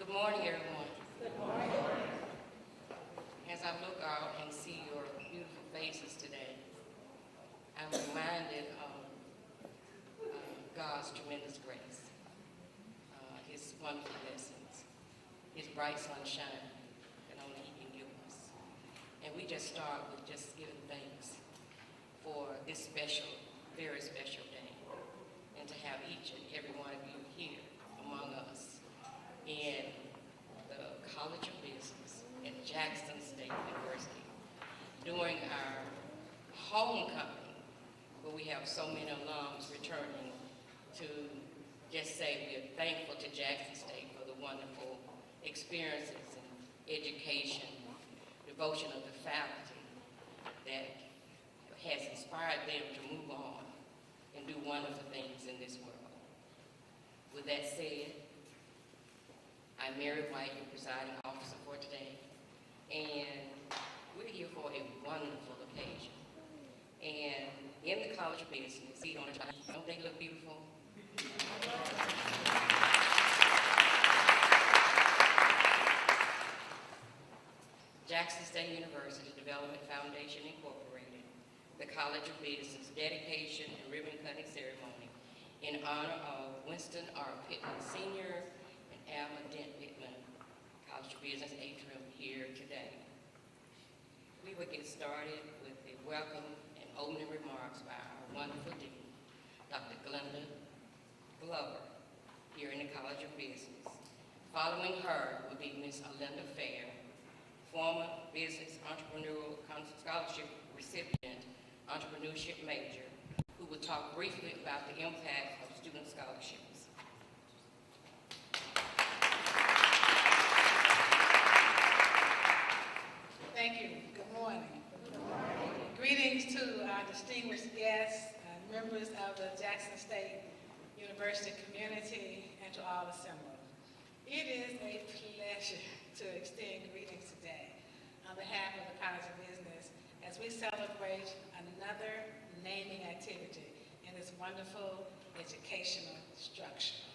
Good morning, everyone. Good morning. As I look out and see your beautiful faces today, I'm reminded of God's tremendous grace, His wonderful blessings, His bright sunshine that only He can give us. And we just start with just giving thanks for this special, very special day, and to have each and every one of you here among us in the College of Business at Jackson State University during our homecoming, where we have so many alums returning, to just say we are thankful to Jackson State for the wonderful experiences and education, devotion of the faculty that has inspired them to move on and do wonderful things in this world. With that said, I'm Mary White, your presiding officer for today, and we're here for a wonderful occasion. And in the College of Business, see on the top, don't they look beautiful? Jackson State University Development Foundation Incorporated, the College of Business dedication and ribbon cutting ceremony in honor of Winston R. Pittman Sr. and Alma Dent Pittman, College of Business atrium here today. We will get started with a welcome and opening remarks by our wonderful dean, Dr. Glenda Glover, here in the College of Business. Following her will be Ms. Alinda Fair, former Business Entrepreneurial Scholarship recipient, entrepreneurship major, who will talk briefly about the impact of student scholarships. Thank you. Good morning. Good morning. Greetings to our distinguished guests, members of the Jackson State University community, and to all assembled. It is a pleasure to extend greetings today on behalf of the College of Business as we celebrate another naming activity in this wonderful educational structure.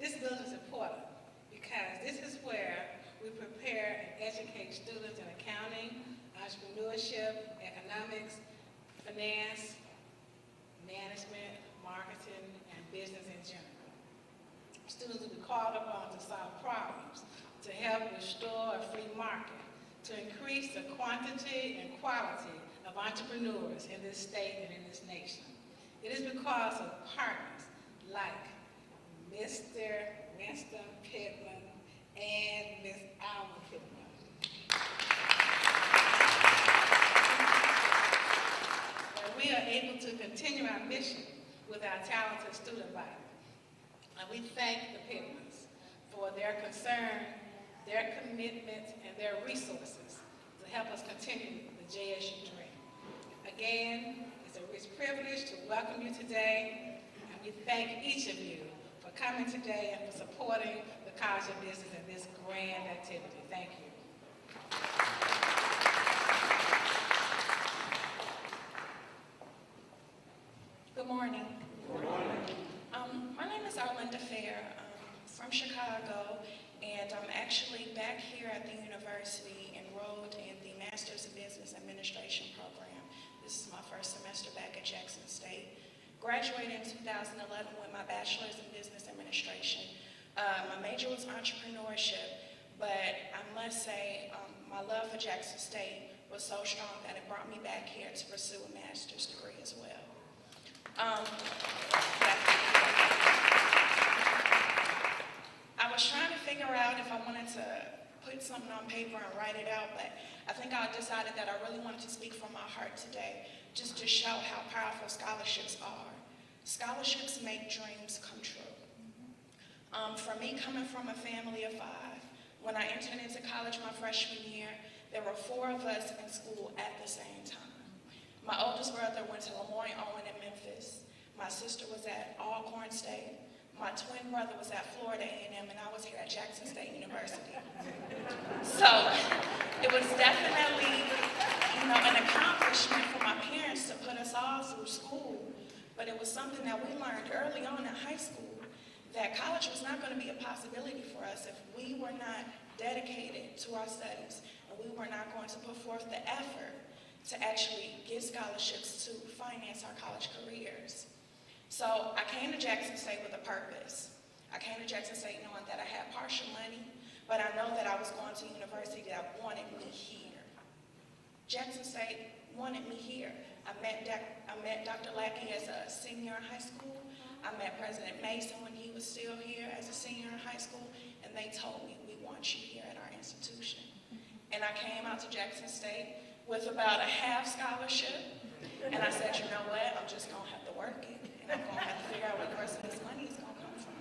This building is important because this is where we prepare and educate students in accounting, entrepreneurship, economics, finance, management, marketing, and business in general. Students will be called upon to solve problems, to help restore a free market, to increase the quantity and quality of entrepreneurs in this state and in this nation. It is because of partners like Mr. Winston Pittman and Ms. Alma Pittman that we are able to continue our mission with our talented student body. And we thank the Pittmans for their concern, their commitment, and their resources to help us continue the JSU dream. Again, it's a rich privilege to welcome you today, and we thank each of you for coming today and for supporting the College of Business in this grand activity. Thank you. Good morning. Good morning. My name is Alinda Fair. I'm from Chicago, and I'm actually back here at the university enrolled in the Master's of Business Administration program. This is my first semester back at Jackson State. Graduated in 2011 with my Bachelor's in Business Administration. My major was entrepreneurship, but I must say my love for Jackson State was so strong that it brought me back here to pursue a master's degree as well. I was trying to figure out if I wanted to put something on paper and write it out, but I think I decided that I really wanted to speak from my heart today, just to show how powerful scholarships are. Scholarships make dreams come true. For me, coming from a family of 5, when I entered into college my freshman year, there were 4 of us in school at the same time. My oldest brother went to Lemoyne Owen in Memphis. My sister was at Alcorn State. My twin brother was at Florida A&M, and I was here at Jackson State University. So it was definitely, an accomplishment for my parents to put us all through school, but it was something that we learned early on in high school, that college was not going to be a possibility for us if we were not dedicated to our studies and we were not going to put forth the effort to actually get scholarships to finance our college careers. So I came to Jackson State with a purpose. I came to Jackson State knowing that I had partial money, but I know that I was going to a university that wanted me here. Jackson State wanted me here. I met Dr. Lackey as a senior in high school. I met President Mason when he was still here as a senior in high school, and they told me, we want you here at our institution. And I came out to Jackson State with about a half scholarship, and I said, you know what, I'm just gonna have to work it, and I'm gonna have to figure out where the rest of this money is gonna come from.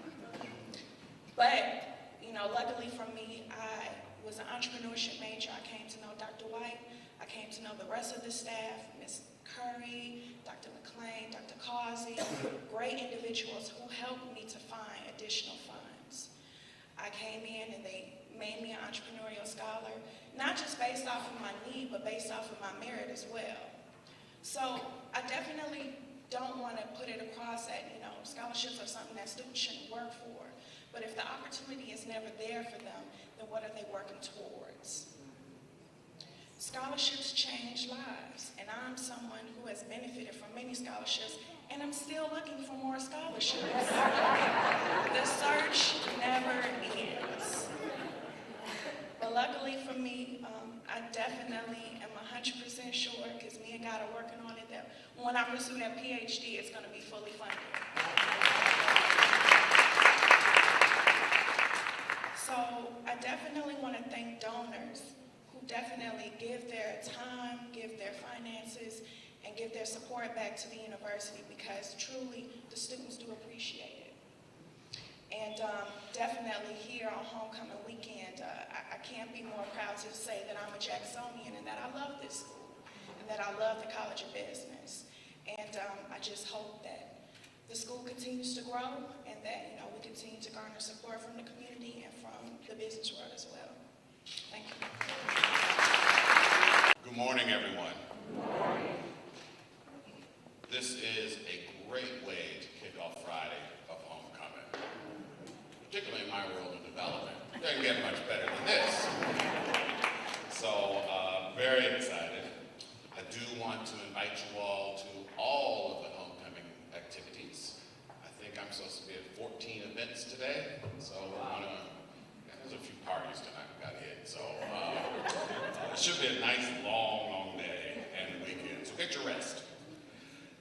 But, you know, luckily for me, I was an entrepreneurship major. I came to know Dr. White. I came to know the rest of the staff, Ms. Curry, Dr. McClain, Dr. Causey, great individuals who helped me to find additional funds. I came in and they made me an entrepreneurial scholar, not just based off of my need, but based off of my merit as well. So I definitely don't want to put it across that, you know, scholarships are something that students shouldn't work for. But if the opportunity is never there for them, then what are they working towards? Scholarships change lives, and I'm someone who has benefited from many scholarships, and I'm still looking for more scholarships. The search never ends. But luckily for me, I definitely am 100% sure, because me and God are working on it, that when I pursue that PhD, it's going to be fully funded. So I definitely want to thank donors who definitely give their time, give their finances, and give their support back to the university, because truly the students do appreciate it. And definitely here on homecoming weekend, I can't be more proud to say that I'm a Jacksonian and that I love this school and that I love the College of Business. And I just hope that the school continues to grow and that, you know, we continue to garner support from the community and from the business world as well. Thank you. Good morning, everyone. Good morning. This is a great way to kick off Friday of homecoming, particularly in my world of development. It doesn't get much better than this. So, very excited. I do want to invite you all to all of the homecoming activities. I think I'm supposed to be at 14 events today, so there's a few parties tonight we got hit, so it should be a nice long day and weekend, so get your rest.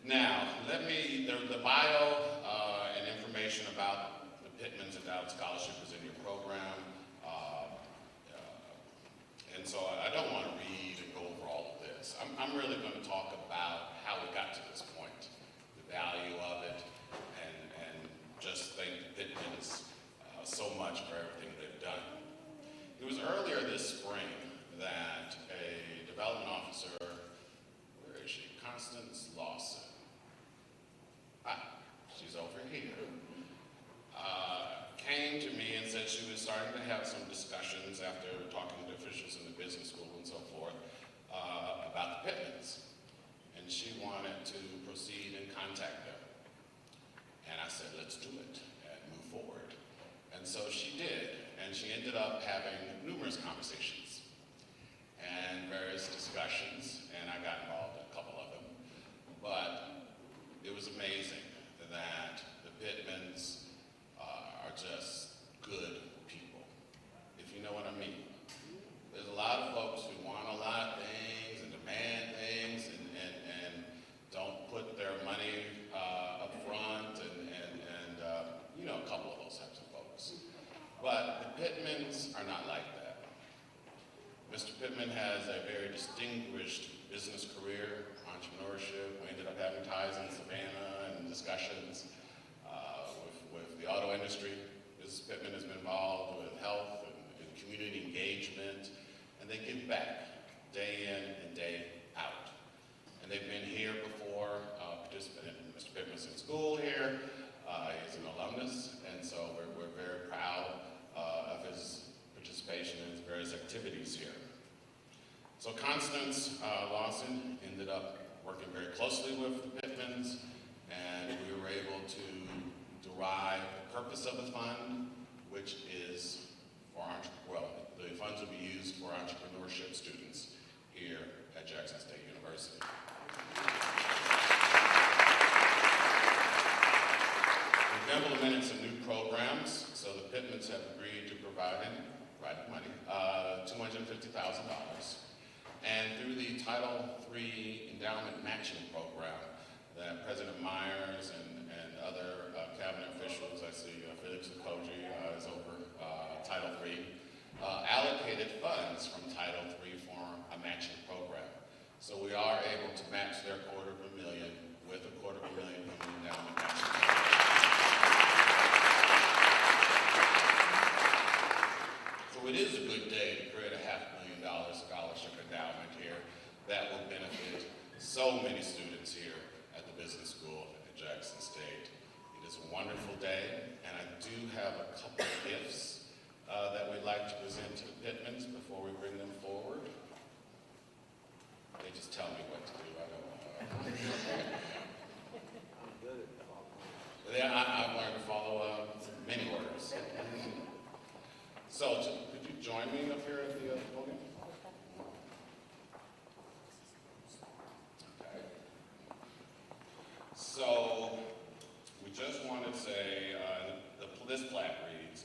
Now, the bio and information about the Pittmans Endowed Scholarship is in your program, and so I don't want to read and go over all of this. I'm really going to talk about how we got to this point, the value of it, and just thank the Pittmans so much for everything they've done. It was earlier this spring that a development officer, where is she? Constance Lawson. She's over here. Came to me and said she was starting to have some discussions after talking to officials in the business school and so forth about the Pittmans. And she wanted to proceed and contact them. And I said, let's do it and move forward. And so she did. And she ended up having numerous conversations and various discussions, and I got involved in a couple of them. But it was amazing that the Pittmans are just good people, if you know what I mean. There's a lot of folks who want a lot of things and demand things and don't put their money up front and you know, a couple of those types of folks. But the Pittmans are not like that. Mr. Pittman has a very distinguished business career, entrepreneurship. We ended up having ties in Savannah and discussions with the auto industry. Mrs. Pittman has been involved with health and community engagement, and they give back day in and day out. And they've been here before, participating in Mr. Pittman's in school here. He's an alumnus, and so we're very proud of his participation in his various activities here. So Constance Lawson ended up working very closely with the Pittmans, and we were able to derive the purpose purpose of the fund, which is for, the funds will be used for entrepreneurship students here at Jackson State University. We've implemented some new programs, so the Pittmans have agreed to provide money, $250,000. And through the Title III Endowment Matching Program that President Myers and other cabinet officials, I see Felix Okoji is over Title III, allocated funds from Title III for a matching program. So we are able to match their $250,000 with a $250,000 from the endowment matching program. So it is a good day to create a $500,000 scholarship endowment here that will benefit so many students here at the business school at Jackson State. It is a wonderful day, and I do have a couple of gifts that we'd like to present to the Pittmans before we bring them forward. They just tell me what to do, I don't know. But yeah, I've learned to follow many orders. So, could you join me up here at the podium? Okay. So, we just want to say, this plaque reads,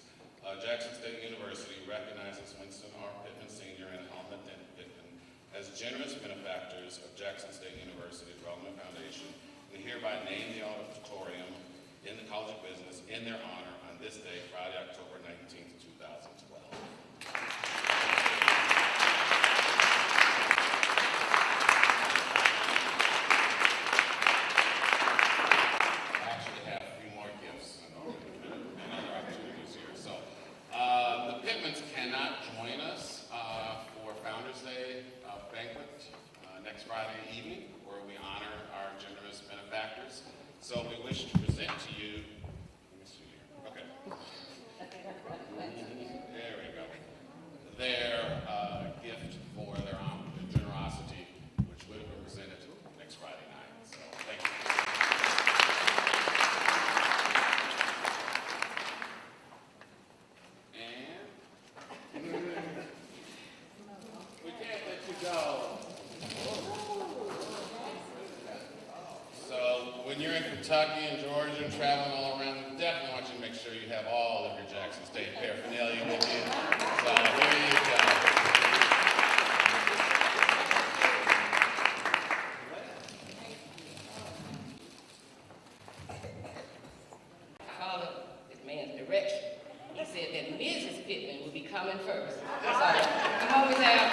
Jackson State University recognizes Winston R. Pittman Sr. and Alma Dent Pittman as generous benefactors of Jackson State University Development Foundation, and hereby name the auditorium in the College of Business in their honor on this day, Friday, October 19th, 2012. Friday evening, where we honor our generous benefactors. So we wish to present to you, let me see here, okay. There we go. Their gift for their generosity, which would have been presented next Friday night. So thank you. And we can't let you go. When you're in Kentucky and Georgia and traveling all around, we definitely want you to make sure you have all of your Jackson State paraphernalia with you. So here you go. I followed this man's direction. He said that Mrs. Pittman would be coming first. So I'm always out.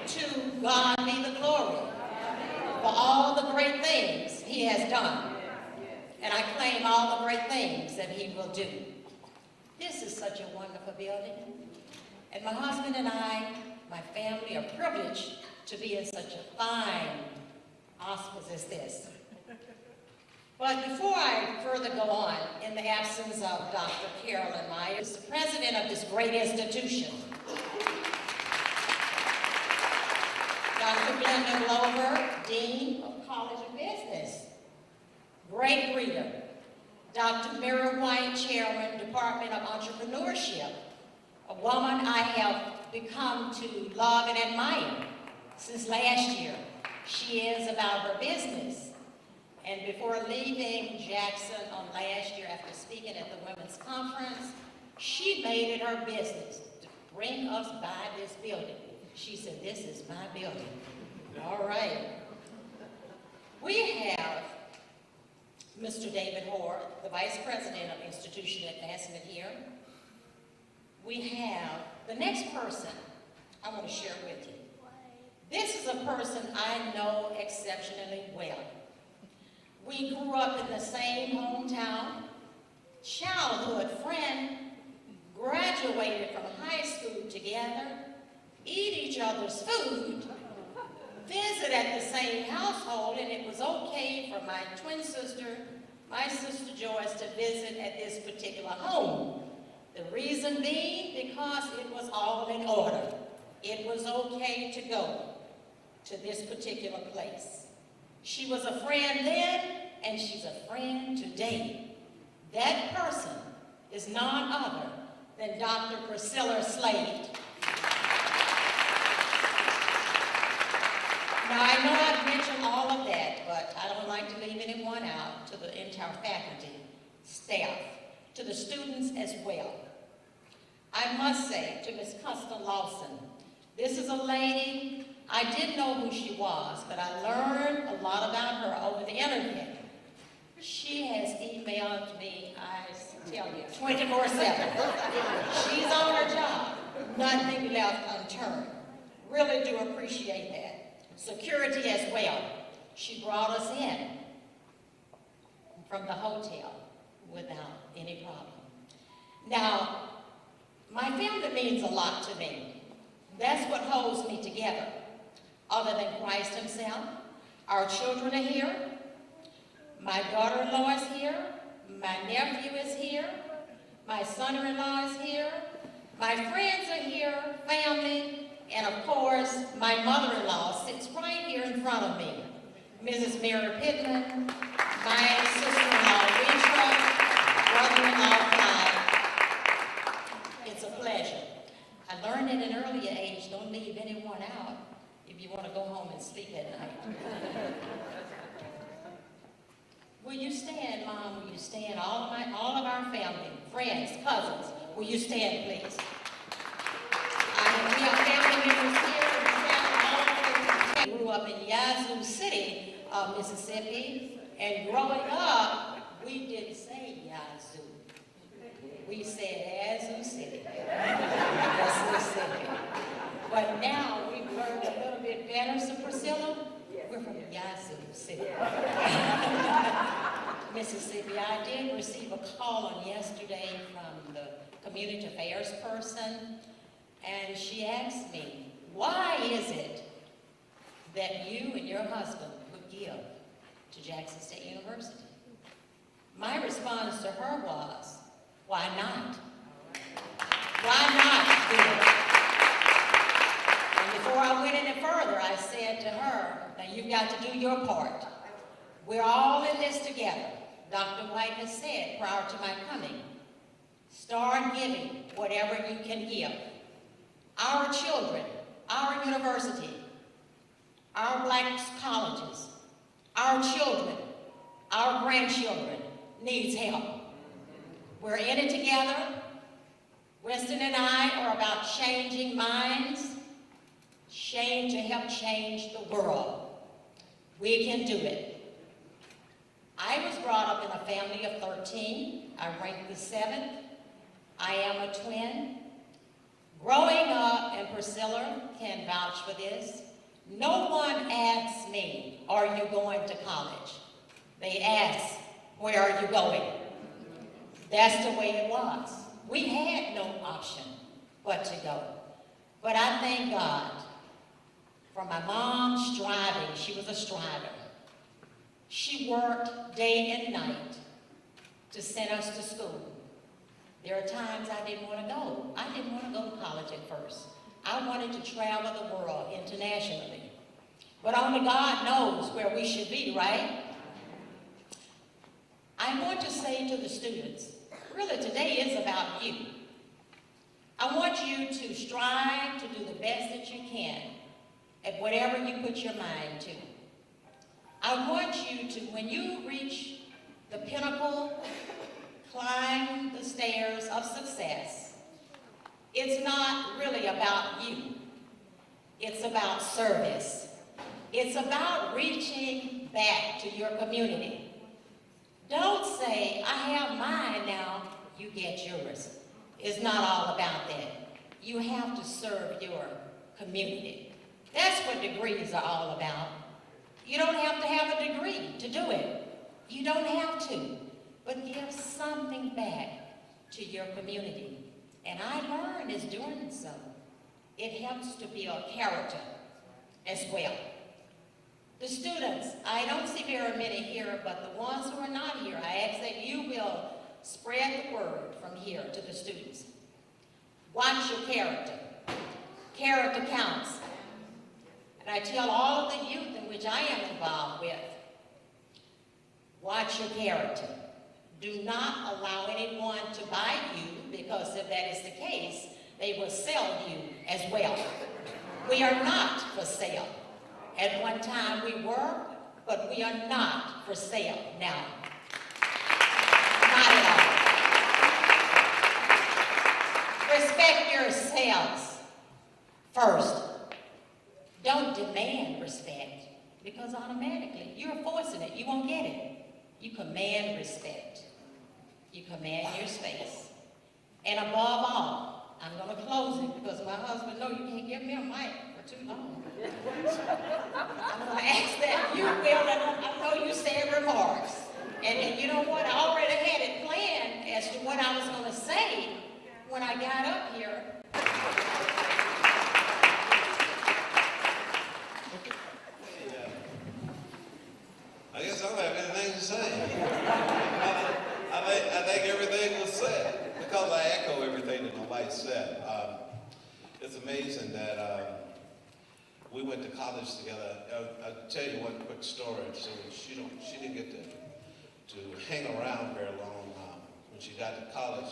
To God be the glory for all the great things he has done. And I claim all the great things that he will do. This is such a wonderful building. And my husband and I, my family, are privileged to be in such a fine hospice as this. But before I further go on, in the absence of Dr. Carolyn Myers, the president of this great institution, Dr. Glenda Glover, Dean of College of Business, great reader, Dr. Mary White, Chairman, Department of Entrepreneurship, a woman I have become to love and admire since last year. She is about her business. And before leaving Jackson on last year after speaking at the Women's Conference, she made it her business to bring us by this building. She said, "This is my building." All right. We have Mr. David Hoare, the Vice President of Institution Advancement here. We have the next person I want to share with you. This is a person I know exceptionally well. We grew up in the same hometown, childhood friend, graduated from high school together, eat each other's food, visit at the same household, and it was okay for my twin sister, my sister Joyce, to visit at this particular home. The reason being, because it was all in order. It was okay to go to this particular place. She was a friend then, and she's a friend today. That person is none other than Dr. Priscilla Slade. Now, I know I've mentioned all of that, but I don't like to leave anyone out, to the entire faculty, staff, to the students as well. I must say to Ms. Custer Lawson, this is a lady, I didn't know who she was, but I learned a lot about her over the internet. She has emailed me, I tell you, 24/7. She's on her job, nothing left unturned. Really do appreciate that. Security as well. She brought us in from the hotel without any problem. Now, my family means a lot to me. That's what holds me together. Other than Christ himself, our children are here, my daughter-in-law is here, my nephew is here, my son-in-law is here, my friends are here, family, and of course, my mother-in-law sits right here in front of me, Mrs. Mary Pittman, my sister-in-law, Rita, brother-in-law, Clyde. It's a pleasure. I learned at an earlier age, don't leave anyone out if you want to go home and sleep at night. Will you stand, Mom? Will you stand? All of our family, friends, cousins, will you stand, please? We have family members here. We grew up in Yazoo City, Mississippi, and growing up, we didn't say Yazoo. We said Yazoo City. Mississippi. But now we've learned a little bit better, so Priscilla, we're from Yazoo City. Mississippi. I did receive a call on yesterday from the community affairs person, and she asked me, why is it that you and your husband would give to Jackson State University? My response to her was, why not? Why not do it? And before I went any further, I said to her, now you've got to do your part. We're all in this together. Dr. White has said prior to my coming, start giving whatever you can give. Our children, our university, our black colleges, our children, our grandchildren needs help. We're in it together. Winston and I are about changing minds, to help change the world. We can do it. I was brought up in a family of 13. I ranked the 7th. I am a twin. Growing up, and Priscilla can vouch for this, no one asks me, are you going to college? They ask, where are you going? That's the way it was. We had no option but to go. But I thank God for my mom striving. She was a striver. She worked day and night to send us to school. There are times I didn't want to go. I didn't want to go to college at first. I wanted to travel the world internationally. But only God knows where we should be, right? I want to say to the students, really today is about you. I want you to strive to do the best that you can at whatever you put your mind to. I want you to, when you reach the pinnacle, climb the stairs of success, it's not really about you. It's about service. It's about reaching back to your community. Don't say, I have mine now, you get yours. It's not all about that. You have to serve your community. That's what degrees are all about. You don't have to have a degree to do it. You don't have to. But give something back to your community. And I learned is doing so. It helps to build character as well. The students, I don't see very many here, but the ones who are not here, I ask that you will Spread the word from here to the students. Watch your character. Character counts. And I tell all of the youth in which I am involved with, watch your character. Do not allow anyone to buy you, because if that is the case, they will sell you as well. We are not for sale. At one time we were, but we are not for sale now. Not at all. Respect yourselves first. Don't demand respect, because automatically you're forcing it. You won't get it. You command respect. You command your space. And above all, I'm going to close it because my husband knows you can't give me a mic for too long. I'm going to ask that you will, and I know you said remarks. And you know what? I already had it planned as to what I was going to say when I got up here. I guess I don't have anything to say. I think everything was said, because I echo everything that my wife said. It's amazing that we went to college together. I'll tell you one quick story. So she didn't get to hang around very long. When she got to college,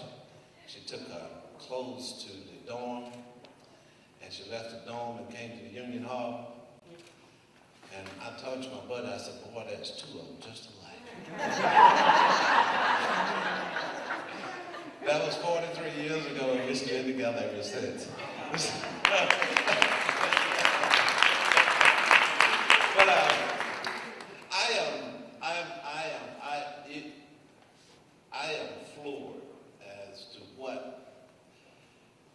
she took her clothes to the dorm, and she left the dorm and came to the Union Hall. And I told my buddy, I said, boy, there's two of them just alike. That was 43 years ago, and we've been together ever since. But I am floored as to what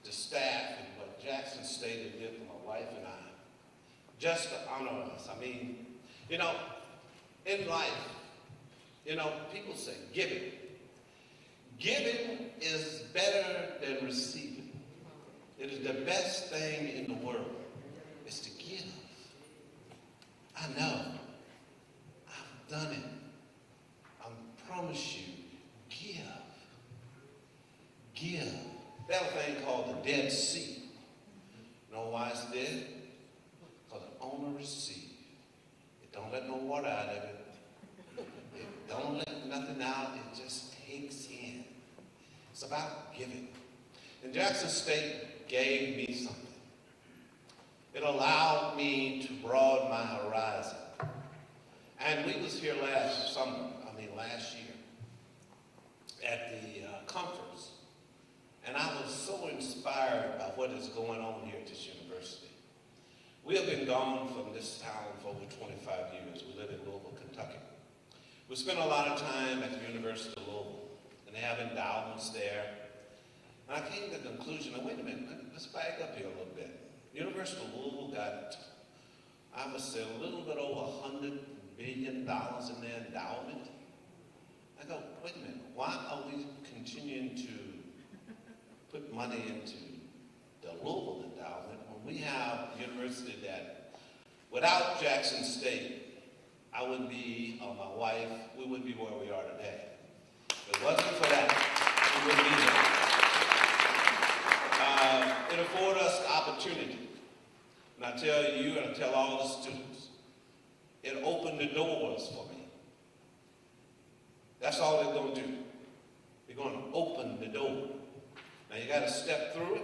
the staff and what Jackson State did for my wife and I, just to honor us. I mean, you know, in life, you know, people say giving. Giving is better than receiving. It is the best thing in the world, is to give. I know. I've done it. I promise you, give. Give. That thing called the Dead Sea. You know why it's dead? Because it only receives. It don't let no water out of it. It don't let nothing out. It just takes in. It's about giving. And Jackson State gave me something. It allowed me to broaden my horizon. And we was here last year, at the conference. And I was so inspired by what is going on here at this university. We have been gone from this town for over 25 years. We live in Louisville, Kentucky. We spent a lot of time at the University of Louisville, and they have endowments there. And I came to the conclusion, wait a minute, let's back up here a little bit. University of Louisville got, I would say, a little bit over $100 billion in their endowment. I go, wait a minute, why are we continuing to put money into the Louisville endowment when we have a university that, without Jackson State, I wouldn't be, or my wife, we wouldn't be where we are today. If it wasn't for that, we wouldn't be there. It afforded us the opportunity. And I tell you, and I tell all the students, it opened the doors for me. That's all they're going to do. They're going to open the door. Now you got to step through it.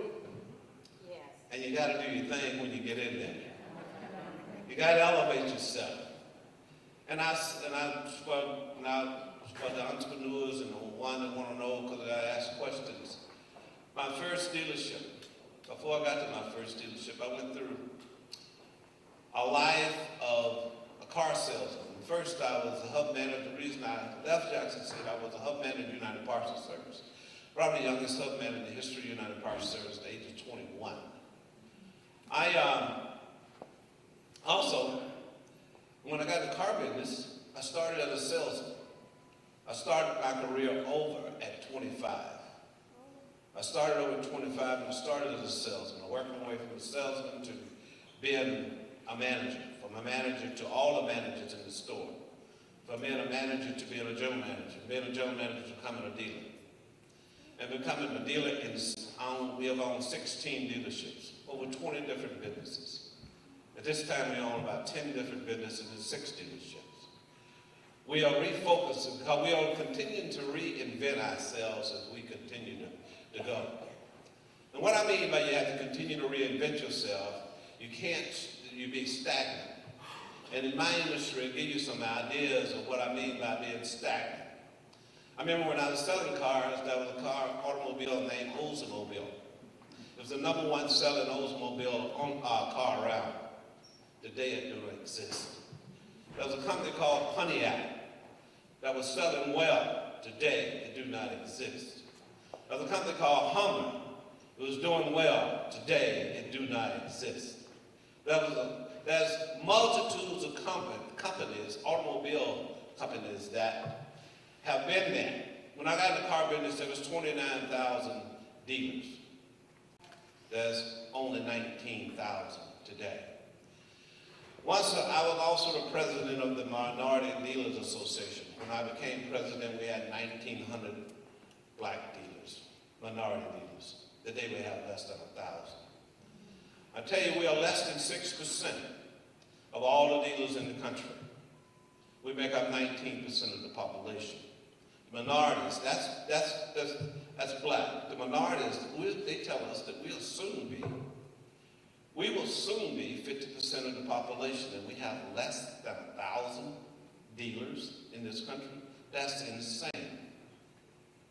Yes. And you got to do your thing when you get in there. You got to elevate yourself. And for the entrepreneurs and the one that want to know, because I ask questions. My first dealership, before I got to my first dealership, I went through a life of a car salesman. First, I was a hub manager. The reason I left Jackson State, I was a hub manager at United Parcel Service. Probably the youngest hub manager in the history of United Parcel Service at the age of 21. I also, when I got in the car business, I started as a salesman. I started my career over at 25. I started over at 25 and I started as a salesman. I worked my way from a salesman to being a manager, from a manager to all the managers in the store, from being a manager to being a general manager, being a general manager to becoming a dealer. and becoming a dealer we have owned 16 dealerships, over 20 different businesses. At this time, we own about 10 different businesses and 6 dealerships. We are refocusing because we are continuing to reinvent ourselves as we continue to go. And what I mean by you have to continue to reinvent yourself, you be stagnant. And in my industry, I'll give you some ideas of what I mean by being stagnant. I remember when I was selling cars, there was automobile named Oldsmobile. It was the #1 selling Oldsmobile car around. Today it doesn't exist. There was a company called Pontiac that was selling well. Today it do not exist. There was a company called Hummer. It was doing well. Today it do not exist. There's multitudes of companies, automobile companies that have been there. When I got in the car business, there was 29,000 dealers. There's only 19,000 today. Once I was also the president of the Minority Dealers Association. When I became president, we had 1,900 black dealers, minority dealers. Today we have less than 1,000. I tell you, we are less than 6% of all the dealers in the country. We make up 19% of the population. Minorities, that's black. The minorities, they tell us that we will soon be 50% of the population, and we have less than 1,000 dealers in this country. That's insane.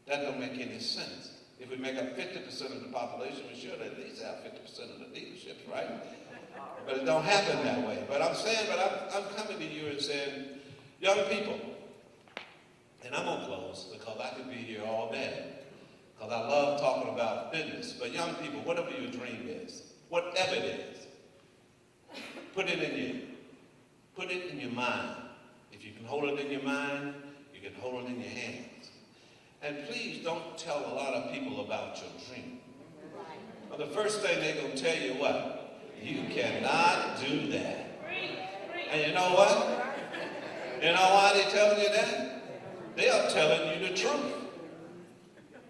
That don't make any sense. If we make up 50% of the population, we should at least have 50% of the dealerships, right? But it don't happen that way. But I'm coming to you and saying, young people, and I'm gonna close because I could be here all day, because I love talking about business. But young people, whatever your dream is, whatever it is, put it in your mind. If you can hold it in your mind, you can hold it in your hands. And please don't tell a lot of people about your dream. Well, the first thing they're gonna tell you what? You cannot do that. And you know what? You know why they're telling you that? They are telling you the truth.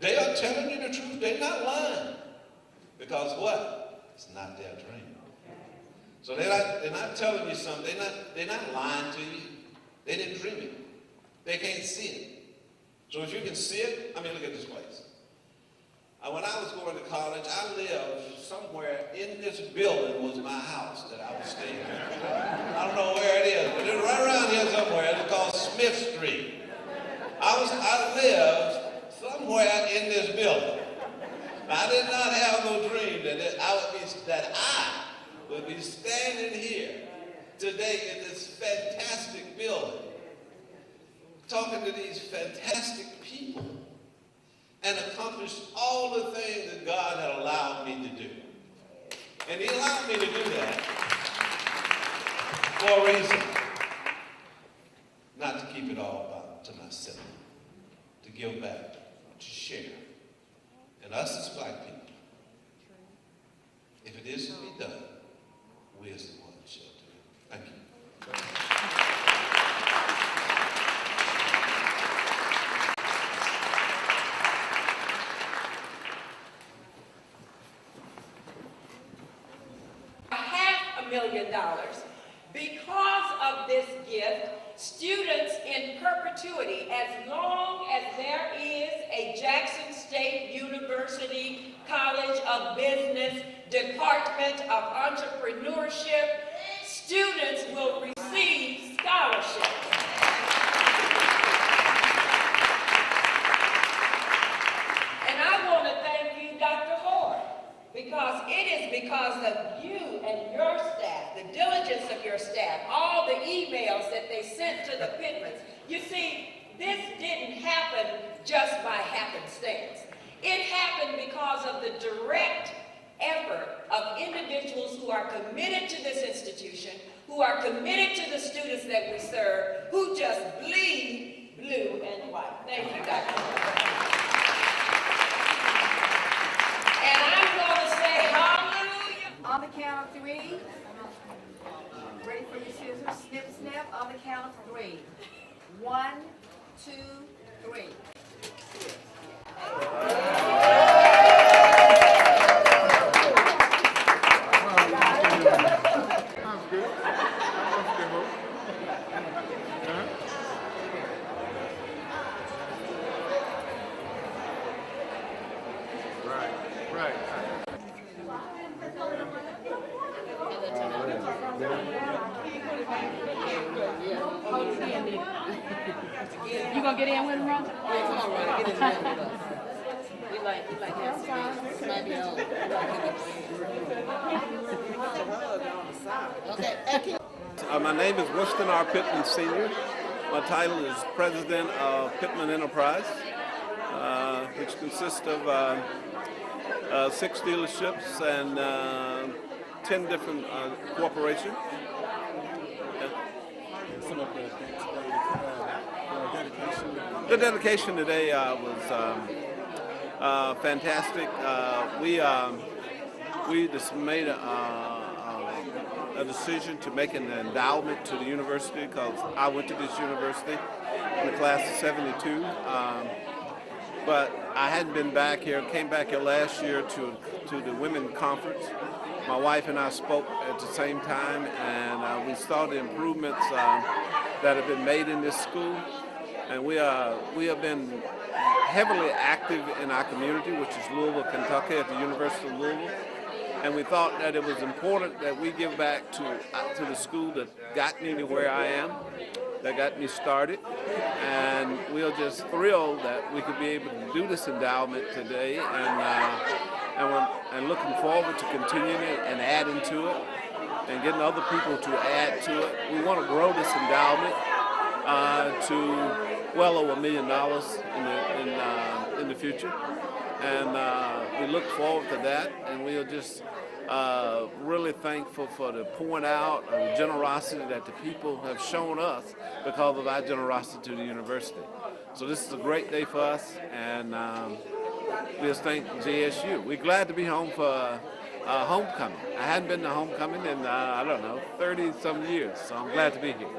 They are telling you the truth. They're not lying. Because what? It's not their dream. So they're not telling you something. They're not lying to you. They didn't dream it. They can't see it. So if you can see it, I mean, look at this place. When I was going to college, I lived somewhere in this building was my house that I was staying in. I don't know where it is, but it's right around here somewhere. It's called Smith Street. I lived somewhere in this building. Now, I did not have no dream that I would be standing here today in this fantastic building, talking to these fantastic people, and accomplish all the things that God had allowed me to do. And He allowed me to do that for a reason. Not to keep it all about to myself, to give back, to share. And us as black people, if it is to be done, we as the ones shall do it. Thank you. $500,000. Because of this gift, students in perpetuity, as long as there is a Jackson State University College of Business Department of Entrepreneurship, students will receive scholarships. And I want to thank you, Dr. Hoare, because it is because of you and your staff, the diligence of your staff, all the emails that they sent to the Pittmans. You see, this didn't happen just by happenstance. It happened because of the direct effort of individuals who are committed to this institution, who are committed to the students that we serve, who just bleed blue and white. Thank you, Dr. Hoare. And I'm going to say hallelujah. On the count of 3. Ready for your scissors? Snip, snap. On the count of 3. 1, 2, 3. You gonna get in with him, Ron? Yeah, come on, Ronnie, get in there with us. We like have some maybe on. Okay, Eki. My name is Winston R. Pittman Sr. My title is President of Pittman Enterprise, which consists of 6 dealerships and 10 different corporations. The dedication today was fantastic. We just made a decision to make an endowment to the university because I went to this university in the class of '72. But I hadn't been back here, came back here last year to the women's conference. My wife and I spoke at the same time, and we saw the improvements that have been made in this school. And we have been heavily active in our community, which is Louisville, Kentucky, at the University of Louisville. And we thought that it was important that we give back to the school that got me to where I am, that got me started. And we are just thrilled that we could be able to do this endowment today, and looking forward to continuing it and adding to it and getting other people to add to it. We want to grow this endowment to well over $1 million in the future, and we look forward to that. And we are just really thankful for the pouring out of the generosity that the people have shown us because of our generosity to the university. So this is a great day for us, and we just thank JSU. We're glad to be home for homecoming. I hadn't been to homecoming in, I don't know, 30-some years, so I'm glad to be here.